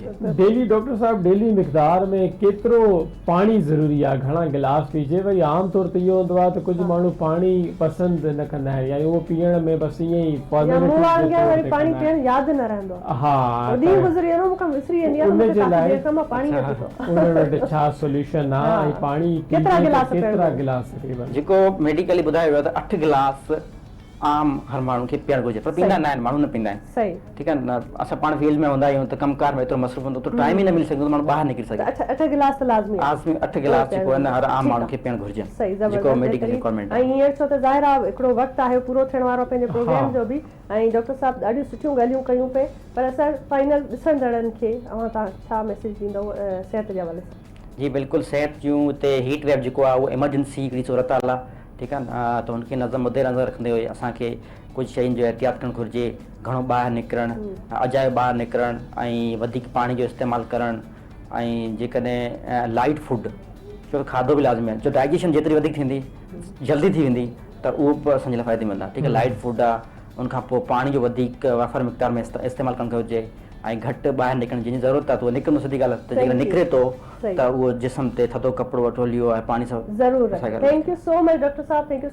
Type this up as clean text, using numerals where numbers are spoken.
Daily doctor साहब daily मिक़दार में केतिरो पानी ज़रूरी आहे, घणा गिलास पीजे? भई आम तौर ते इहो हूंदो आहे त कुझु माण्हू पाणी पसंदि न कंदा आहिनि या उहो पीअण में बसि ईअं ई पानी पीअण यादि न रहंदो आहे। हा, ॾींहुं गुज़री वेंदो मूंखे विसरी वेंदी आहे, उन जे लाइ पाणी न पीतो उन वटि छा सोल्यूशन आहे? पाणी केतिरा गिलास तक़रीबन? जेको मेडिकली ॿुधायो वियो आहे त 8 गिलास आम हर माण्हू खे पीअण घुरिजे, पर पींदा न आहिनि माण्हू, न पींदा आहिनि। सही, ठीकु आहे न। असां पाण फील्ड में हूंदा आहियूं त कमकार में एतिरो मसरूफ़ हूंदो त टाइम ई न मिली सघंदो, माण्हू ॿाहिरि निकिरी सघे। 8 गिलास त लाज़मी आहे। आज़मी 8 गिलास जेको आहे न हर आम माण्हू खे पीअण घुरिजे। सही, जेको मेडिकल रिक्वायरमेंट आहे। ऐं हींअर छो त ज़ाहिर आहे हिकिड़ो वक़्तु आहे पूरो थियण वारो पंहिंजे प्रोग्राम जो बि, ऐं डॉक्टर साहब ॾाढियूं सुठियूं ॻाल्हियूं कयूं पे, पर असां फाइनल ॾिसंदड़नि खे तव्हां छा मैसेज ॾींदव सिहत जे हवाले सां? जी बिल्कुलु, सिहत जूं हिते हीट वेव जेको आहे उहो एमरजेंसी हिकिड़ी सूरत हाल आहे, ठीकु आहे न। त हुनखे मुद्दे नज़र रखंदे हुए असांखे कुझु शयुनि जो एहतियात करणु घुरिजे। घणो ॿाहिरि निकिरणु, अजायो ॿाहिरि निकिरणु, ऐं वधीक पाणी जो इस्तेमालु करणु, ऐं जेकॾहिं लाइट फूड, छो त खाधो बि लाज़मी आहे, जो डाइजेशन जेतिरी वधीक थींदी जल्दी थी वेंदी त उहो बि असांजे लाइ फ़ाइदेमंद आहे। ठीकु आहे, लाइट फूड आहे। उनखां पोइ पाणी जो वधीक वाफ़र मिक़दार में इस्तेमालु करणु घुरिजे, ऐं घटि ॿाहिरि निकिरणु जंहिंजी ज़रूरत आहे त उहो निकिरंदो। सिधी ॻाल्हि आहे, त जेकर निकिरे थो त उहो जिस्म ते थधो कपिड़ो वठो लियो ऐं पाणी सां ज़रूरु। Thank you so much doctor साहब, थैंक यू।